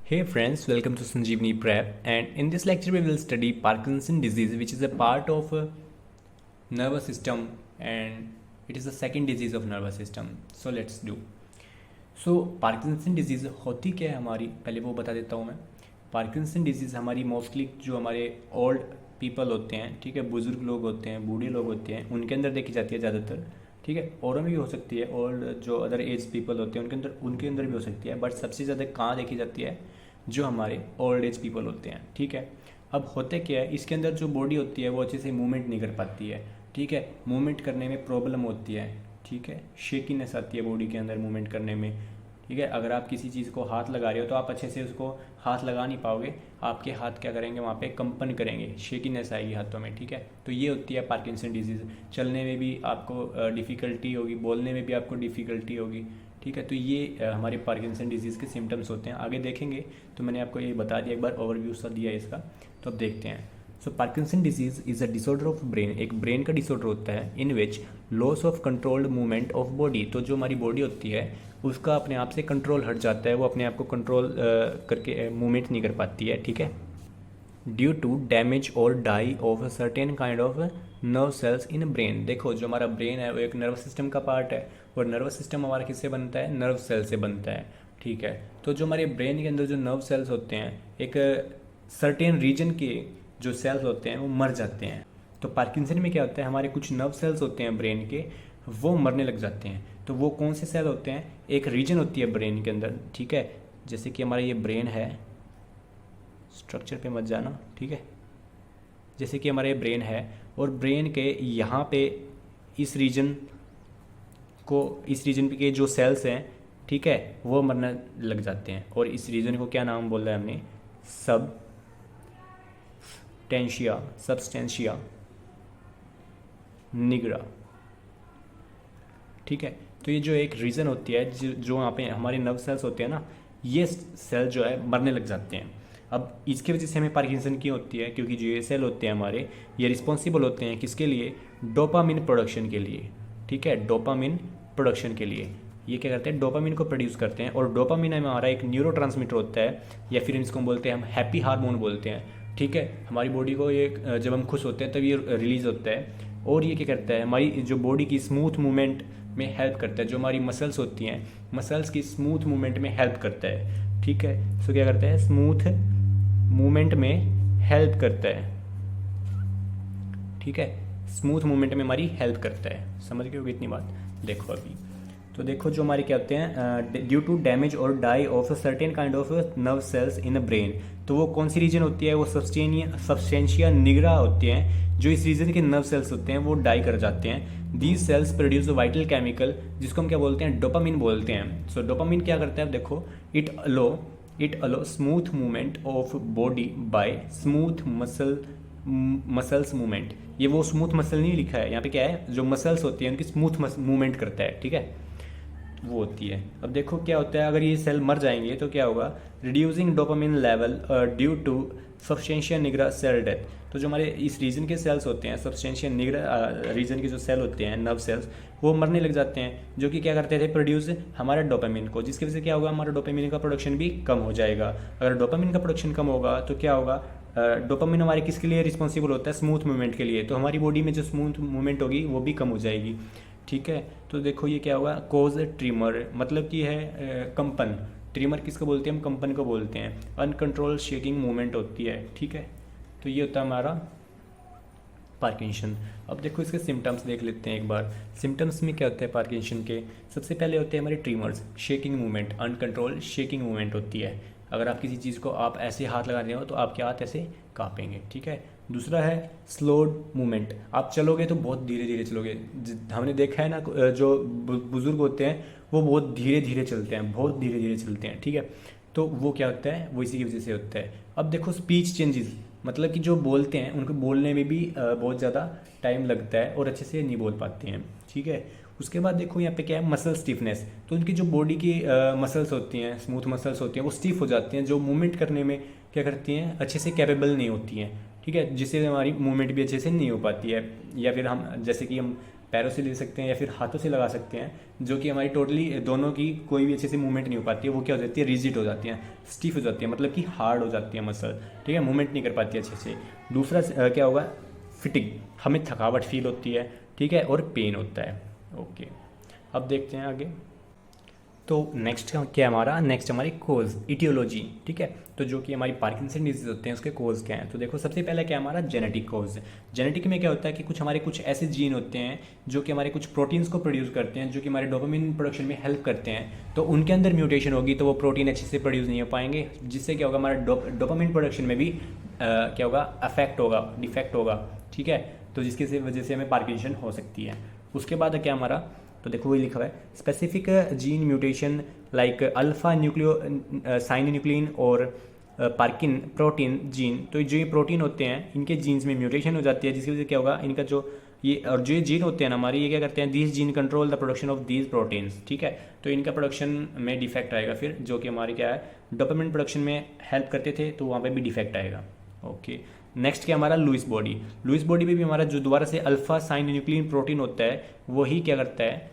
Hey friends, welcome to Sanjeevani Prep, and in this lecture we will study Parkinson disease, which is a part of nervous system, and it is the second disease of nervous system. So let's do. So Parkinson disease होती क्या है हमारी, पहले वो बता देता हूँ मैं। पार्किंसन डिजीज़ हमारी मोस्टली जो हमारे ओल्ड पीपल होते हैं, ठीक है, बुज़ुर्ग लोग होते हैं, बूढ़े लोग होते हैं, उनके अंदर देखी जाती है ज़्यादातर, ठीक है। औरों में भी हो सकती है, और जो अदर एज पीपल होते हैं उनके अंदर भी हो सकती है, बट सबसे ज़्यादा कहाँ देखी जाती है, जो हमारे ओल्ड एज पीपल होते हैं, ठीक है। अब होते क्या है, इसके अंदर जो बॉडी होती है वो अच्छे से मूवमेंट नहीं कर पाती है, ठीक है। मूवमेंट करने में प्रॉब्लम होती है, ठीक है, शेकीनेस आती है बॉडी के अंदर मूवमेंट करने में, ठीक है। अगर आप किसी चीज़ को हाथ लगा रहे हो तो आप अच्छे से उसको हाथ लगा नहीं पाओगे, आपके हाथ क्या करेंगे, वहाँ पे कंपन करेंगे, शेकीनेस आएगी हाथों में, ठीक है। तो ये होती है पार्किंसन डिजीज़। चलने में भी आपको डिफ़िकल्टी होगी, बोलने में भी आपको डिफ़िकल्टी होगी, ठीक है। तो ये हमारे पार्किंसन डिजीज़ के सिम्टम्स होते हैं, आगे देखेंगे। तो मैंने आपको ये बता दिया, एक बार ओवरव्यू सा दिया इसका, तो अब देखते हैं। So Parkinson disease is a disorder of brain, एक ब्रेन का डिसऑर्डर होता है in which loss of controlled movement of body. तो जो हमारी बॉडी होती है उसका अपने आप से कंट्रोल हट जाता है, वो अपने आप को कंट्रोल करके मूवमेंट नहीं कर पाती है, ठीक है। ड्यू टू डैमेज और die off certain kind of nerve cells in brain. देखो जो हमारा ब्रेन है वो एक नर्वस सिस्टम का पार्ट है, और नर्वस सिस्टम हमारा किससे बनता है, नर्व सेल से बनता है, ठीक है। तो जो हमारे ब्रेन के अंदर जो नर्व सेल्स होते हैं, एक सर्टेन रीजन के जो सेल्स होते हैं वो मर जाते हैं। तो पार्किंसन में क्या होता है, हमारे कुछ नर्व सेल्स होते हैं ब्रेन के, वो मरने लग जाते हैं। तो वो कौन से सेल होते हैं, एक रीजन होती है ब्रेन के अंदर, ठीक है। जैसे कि हमारा ये ब्रेन है, स्ट्रक्चर पे मत जाना, ठीक है। जैसे कि हमारा ये ब्रेन है, और ब्रेन के यहाँ पे इस रीजन पे के जो सेल्स हैं, ठीक है, वो मरने लग जाते हैं। और इस रीजन को क्या नाम बोला है हमने, सबस्टेंशिया निग्रा, ठीक है। तो ये जो एक रीज़न होती है, जो वहाँ पे हमारे नर्व सेल्स होते हैं ना, ये सेल जो है मरने लग जाते हैं। अब इसकी वजह से हमें पार्किंसन की होती है, क्योंकि जो ये सेल होते हैं हमारे, ये रिस्पॉन्सिबल होते हैं किसके लिए, डोपामिन प्रोडक्शन के लिए, ठीक है। डोपामिन प्रोडक्शन के लिए ये क्या करते हैं, डोपामिन को प्रोड्यूस करते हैं। और डोपामिन हमारा एक न्यूरोट्रांसमीटर होता है, या फिर इसको बोलते हैं हम हैप्पी हार्मोन बोलते हैं, ठीक है। हमारी बॉडी को ये जब हम खुश होते हैं तब ये रिलीज होता है, और ये क्या करता है, हमारी जो बॉडी की स्मूथ मूवमेंट में हेल्प करता है। जो हमारी मसल्स होती हैं, मसल्स की स्मूथ मूवमेंट में हेल्प करता है, ठीक है। सो क्या करता है, स्मूथ मूवमेंट में हेल्प करता है, ठीक है। स्मूथ मूवमेंट में हमारी हेल्प करता है, समझ गए हो इतनी बात। देखो अभी तो देखो जो हमारे क्या होते हैं, ड्यू टू डैमेज और die off certain kind of nerve cells in brain. तो वो कौन सी रीजन होती है, वो सबस्टेंशिया निग्रा होती हैं। जो इस रीजन के नर्व सेल्स होते हैं वो डाई कर जाते हैं। These cells produce vital chemical, जिसको हम क्या बोलते हैं, डोपामिन बोलते हैं। सो डोपामिन क्या करता है, देखो, it allow smooth movement of body by smooth muscles movement. ये वो स्मूथ मसल नहीं लिखा है यहाँ पे, क्या है, जो मसल्स होती हैं उनकी स्मूथ मूवमेंट करता है, ठीक है, वो होती है। अब देखो क्या होता है, अगर ये सेल मर जाएंगे तो क्या होगा, reducing dopamine level due to substantia nigra cell death. तो जो हमारे इस रीजन के सेल्स होते हैं, सबस्टेंशिया निग्रा रीजन के जो सेल होते हैं, नर्व सेल्स, वो मरने लग जाते हैं, जो कि क्या करते थे, प्रोड्यूस हमारा डोपामिन को, जिसकी वजह से क्या होगा, हमारा डोपामिन का प्रोडक्शन भी कम हो जाएगा। अगर डोपामिन का प्रोडक्शन कम होगा तो क्या होगा, डोपामिन हमारे किसके लिए रिस्पॉन्सिबल होता है, स्मूथ मूवमेंट के लिए। तो हमारी बॉडी में जो स्मूथ मूवमेंट होगी वो भी कम हो जाएगी, ठीक है। तो देखो ये क्या होगा, कोज ट्रिमर, मतलब कि है कंपन। ट्रिमर किसको बोलते हैं, हम कंपन को बोलते हैं। अनकंट्रोल शेकिंग मूवमेंट होती है, ठीक है। तो ये होता है हमारा पार्किंसन। अब देखो इसके सिम्टम्स देख लेते हैं एक बार। सिम्टम्स में क्या होता है पार्किंसन के, सबसे पहले होते हैं हमारे tremors, shaking movement, uncontrol shaking movement होती है। अगर आप किसी चीज़ को आप ऐसे हाथ लगा रहे हो तो आपके हाथ ऐसे कांपेंगे, ठीक है। दूसरा है स्लोड मूवमेंट, आप चलोगे तो बहुत धीरे धीरे चलोगे। हमने देखा है ना, जो बुजुर्ग होते हैं वो बहुत धीरे धीरे चलते हैं, बहुत धीरे धीरे चलते हैं, ठीक है। तो वो क्या होता है, वो इसी की वजह से होता है। अब देखो स्पीच चेंजेस, मतलब कि जो बोलते हैं उनको बोलने में भी बहुत ज़्यादा टाइम लगता है और अच्छे से नहीं बोल पाते हैं, ठीक है। उसके बाद देखो यहाँ पे क्या है, मसल स्टिफनेस। तो उनकी जो बॉडी की मसल्स होती हैं, स्मूथ मसल्स होती हैं, वो स्टिफ हो जाती हैं, जो मूवमेंट करने में क्या करती हैं, अच्छे से कैपेबल नहीं होती हैं, ठीक है, जिससे हमारी मूवमेंट भी अच्छे से नहीं हो पाती है। या फिर हम जैसे कि हम पैरों से ले सकते हैं या फिर हाथों से लगा सकते हैं, जो कि हमारी टोटली दोनों की कोई भी अच्छे से मूवमेंट नहीं हो पाती है, वो क्या हो जाती है, रिजिड हो जाती है, स्टिफ हो जाती है, मतलब कि हार्ड हो जाती है मसल, ठीक है, मूवमेंट नहीं कर पाती है अच्छे से। दूसरा क्या होगा, फिटिंग, हमें थकावट फील होती है, ठीक है, और पेन होता है। ओके, अब देखते हैं आगे। तो नेक्स्ट क्या है हमारा, नेक्स्ट हमारी कोज, इटियोलॉजी, ठीक है। तो जो कि हमारी पार्किंसन डिजीज होते हैं उसके कोज क्या हैं, तो देखो सबसे पहले क्या है हमारा जेनेटिक कोज। जेनेटिक में क्या होता है कि कुछ ऐसे जीन होते हैं जो कि हमारे कुछ प्रोटीन्स को प्रोड्यूस करते हैं, जो कि हमारे डोपामिन प्रोडक्शन में हेल्प करते हैं। तो उनके अंदर म्यूटेशन होगी तो वो प्रोटीन अच्छे से प्रोड्यूस नहीं हो पाएंगे, जिससे क्या होगा हमारा डोपामिन प्रोडक्शन में भी क्या होगा, अफेक्ट होगा, डिफेक्ट होगा, ठीक है। तो जिसकी वजह से हमें पार्किंसन हो सकती है। उसके बाद क्या हमारा, तो देखो वही लिखा हुआ है, specific gene mutation like alpha nucleo synuclein और पार्किन प्रोटीन जीन। तो जो ये प्रोटीन होते हैं इनके जीन्स में म्यूटेशन हो जाती है, जिसकी वजह से क्या होगा, इनका जो ये और जो ये जीन होते हैं ना हमारे, ये क्या करते हैं, this gene control the production of these proteins, ठीक है। तो इनका प्रोडक्शन में डिफेक्ट आएगा फिर, जो कि हमारे क्या है, डोपामिन प्रोडक्शन में हेल्प करते थे, तो वहाँ पे भी डिफेक्ट आएगा। ओके, नेक्स्ट क्या हमारा लुइस बॉडी। लुइस बॉडी में भी हमारा जो दोबारा से अल्फा साइन न्यूक्लिन प्रोटीन होता है वही क्या करता है,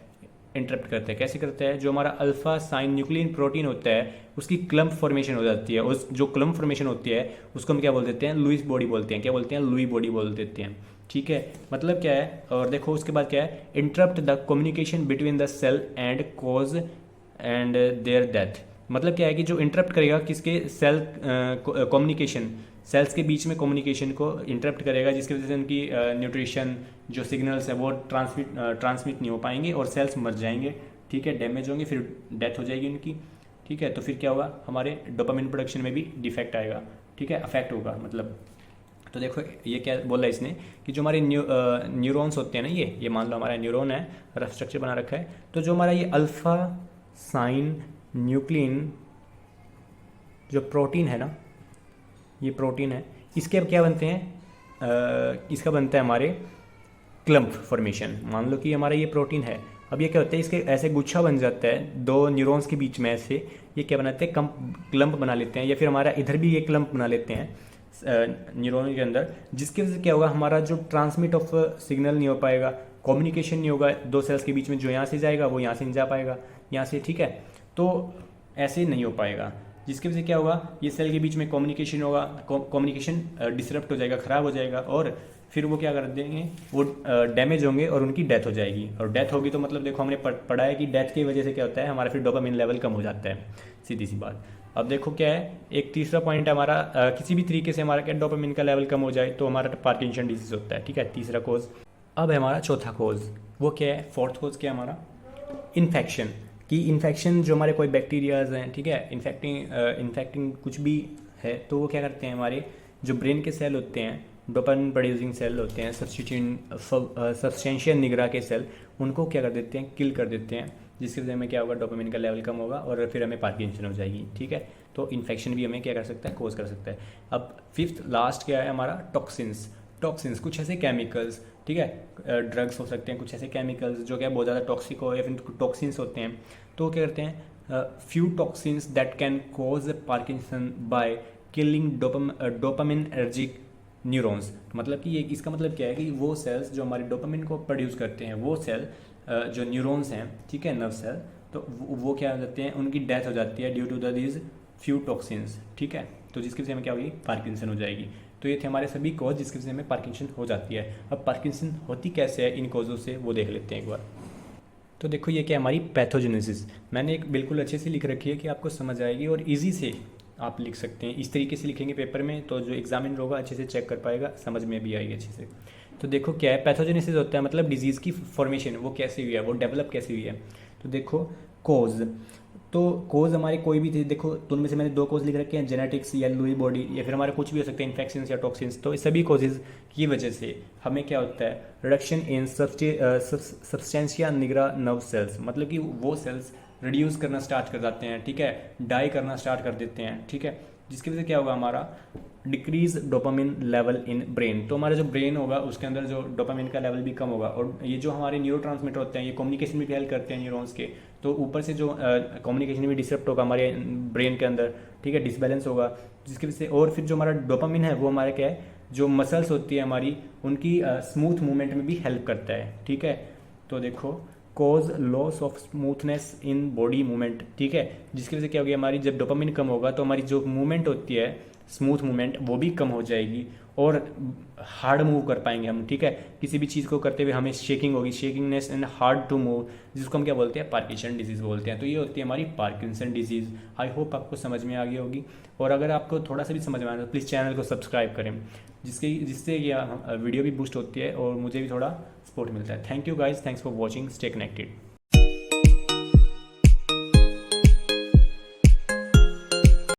इंटरप्ट करता है। कैसे करता है, जो हमारा अल्फा साइन न्यूक्लिन प्रोटीन होता है उसकी क्लम्प फॉर्मेशन हो जाती है, उस जो क्लम्प फॉर्मेशन होती है उसको हम क्या बोल देते हैं, लुइस बॉडी बोलते हैं। क्या बोलते हैं, लुई बॉडी बोल देते हैं, ठीक है। मतलब क्या है, और देखो उसके बाद क्या है, interrupt the communication between the cell and cause and their death. मतलब क्या है कि जो इंटरप्ट करेगा किसके, सेल कम्युनिकेशन, सेल्स के बीच में कम्युनिकेशन को इंटरप्ट करेगा, जिसकी वजह से उनकी न्यूट्रिशन जो सिग्नल्स है वो ट्रांसमिट नहीं हो पाएंगे और सेल्स मर जाएंगे, ठीक है, डैमेज होंगे, फिर डेथ हो जाएगी उनकी, ठीक है। तो फिर क्या होगा, हमारे डोपामिन प्रोडक्शन में भी डिफेक्ट आएगा, ठीक है, अफेक्ट होगा मतलब। तो देखो ये क्या बोला इसने कि जो हमारे न्यूरॉन्स होते हैं ना, ये मान लो हमारा न्यूरॉन है, रफ स्ट्रक्चर बना रखा है। तो जो हमारा ये अल्फा साइन न्यूक्लिन जो प्रोटीन है ना, ये प्रोटीन है, इसके अब क्या बनते हैं, इसका बनता है हमारे क्लम्प फॉर्मेशन। मान लो कि हमारा ये प्रोटीन है, अब ये क्या होता है, इसके ऐसे गुच्छा बन जाता है दो न्यूरॉन्स के बीच में, ऐसे ये क्या बनाते हैं, क्लम्प बना लेते हैं, या फिर हमारा इधर भी ये क्लम्प बना लेते हैं न्यूरॉन के अंदर, जिसकी वजह से क्या होगा, हमारा जो ट्रांसमिट ऑफ सिग्नल नहीं हो पाएगा, कम्युनिकेशन नहीं होगा दो सेल्स के बीच में, जो यहाँ से जाएगा वो यहाँ से नहीं जा पाएगा, यहाँ से, ठीक है। तो ऐसे नहीं हो पाएगा, जिसकी वजह से क्या होगा, ये सेल के बीच में कम्युनिकेशन होगा, कम्युनिकेशन डिसरप्ट हो जाएगा, ख़राब हो जाएगा, और फिर वो क्या कर देंगे, वो डैमेज होंगे और उनकी डेथ हो जाएगी। और डेथ होगी तो मतलब देखो हमने पढ़ा है कि डेथ की वजह से क्या होता है, हमारा फिर डोपामिन लेवल कम हो जाता है, सीधी सी बात। अब देखो क्या है, एक तीसरा पॉइंट है हमारा, किसी भी तरीके से हमारा क्या डोपामिन का लेवल कम हो जाए तो हमारा पार्किंसन डिजीज होता है, ठीक है, तीसरा कोज। अब है हमारा चौथा कोज, वो क्या है, फोर्थ कोज क्या है हमारा, इन्फेक्शन। कि इन्फेक्शन जो हमारे कोई बैक्टीरियाज हैं, ठीक है, इन्फेक्टिंग कुछ भी है, तो वो क्या करते हैं, हमारे जो ब्रेन के सेल होते हैं, डोपामिन प्रोड्यूसिंग सेल होते हैं, सब्सटेंशिया निग्रा के सेल, उनको क्या कर देते हैं, किल कर देते हैं, जिसकी वजह में क्या होगा, डोपामिन का लेवल कम होगा और फिर हमें पार्किंसन हो जाएगी, ठीक है। तो इन्फेक्शन भी हमें क्या कर सकता है, कोज कर सकता है। अब फिफ्थ लास्ट क्या है हमारा, टॉक्सिन्स। टॉक्सिन्स कुछ ऐसे केमिकल्स, ठीक है, ड्रग्स हो सकते हैं, कुछ ऐसे केमिकल्स जो क्या बहुत ज़्यादा टॉक्सिक हो, या फिर टॉक्सिन्स होते हैं, तो क्या करते हैं, few toxins that can cause Parkinson by killing dopaminergic neurons. मतलब कि ये इसका मतलब क्या है कि वो सेल्स जो हमारे डोपामिन को प्रोड्यूस करते हैं, वो सेल जो न्यूरॉन्स हैं, ठीक है, नर्व सेल, तो वो क्या हो जाते हैं, उनकी डेथ हो जाती है due to the these few toxins, ठीक है। तो जिसकी वजह से हमें क्या होगी, पार्किंसन हो जाएगी। तो ये थे हमारे सभी कॉज जिसकी वजह से हमें पार्किंसन हो जाती है। अब पार्किंसन होती कैसे है इन कॉजों से, वो देख लेते हैं एक बार। तो देखो ये क्या हमारी पैथोजेनेसिस, मैंने एक बिल्कुल अच्छे से लिख रखी है कि आपको समझ आएगी और इजी से आप लिख सकते हैं। इस तरीके से लिखेंगे पेपर में तो जो एग्जामिनर होगा अच्छे से चेक कर पाएगा, समझ में भी आएगी अच्छे से। तो देखो क्या है, पैथोजेनेसिस होता है मतलब डिजीज़ की फॉर्मेशन, वो कैसे हुई है, वो डेवलप कैसे हुई है। तो देखो कोज, तो कोज हमारे कोई भी थे, देखो तो उनमें से मैंने दो कोज लिख रखे हैं, जेनेटिक्स या लुई बॉडी, या फिर हमारे कुछ भी हो सकते हैं, इन्फेक्शंस या टॉक्सिन्स। तो इस सभी कोजेज की वजह से हमें क्या होता है, reduction in substantia nigra nerve cells, मतलब कि वो सेल्स रिड्यूस करना स्टार्ट कर जाते हैं, ठीक है, डाई करना स्टार्ट कर देते हैं, ठीक है, जिसकी वजह से क्या होगा, हमारा decrease dopamine level in brain. तो हमारा जो ब्रेन होगा उसके अंदर जो डोपामिन का लेवल भी कम होगा, और ये जो हमारे न्यूरोट्रांसमीटर होते हैं ये कम्युनिकेशन में भी हेल्प करते हैं न्यूरॉन्स के, तो ऊपर से जो कम्युनिकेशन भी डिस्टर्ब होगा हमारे ब्रेन के अंदर, ठीक है, डिसबैलेंस होगा, जिसकी वजह से, और फिर जो हमारा डोपामिन है वो हमारे क्या है, जो मसल्स होती है हमारी, उनकी स्मूथ मूवमेंट में भी हेल्प करता है, ठीक है। तो देखो cause loss of smoothness in body movement, ठीक है, जिसकी वजह से क्या होगी, हमारी जब डोपामिन कम होगा तो हमारी जो मूवमेंट होती है स्मूथ मूवमेंट वो भी कम हो जाएगी और हार्ड मूव कर पाएंगे हम, ठीक है। किसी भी चीज़ को करते हुए हमें शेकिंग होगी, शेकिंगनेस एंड हार्ड टू मूव, जिसको हम क्या बोलते हैं, पार्किंसन डिजीज़ बोलते हैं। तो ये होती है हमारी पार्किंसन डिजीज़। आई होप आपको समझ में आ गई होगी, और अगर आपको थोड़ा सा भी समझ में आए तो प्लीज़ चैनल को सब्सक्राइब करें, जिससे वीडियो भी बूस्ट होती है और मुझे भी थोड़ा सपोर्ट मिलता है। Thank you guys, thanks for watching, stay connected.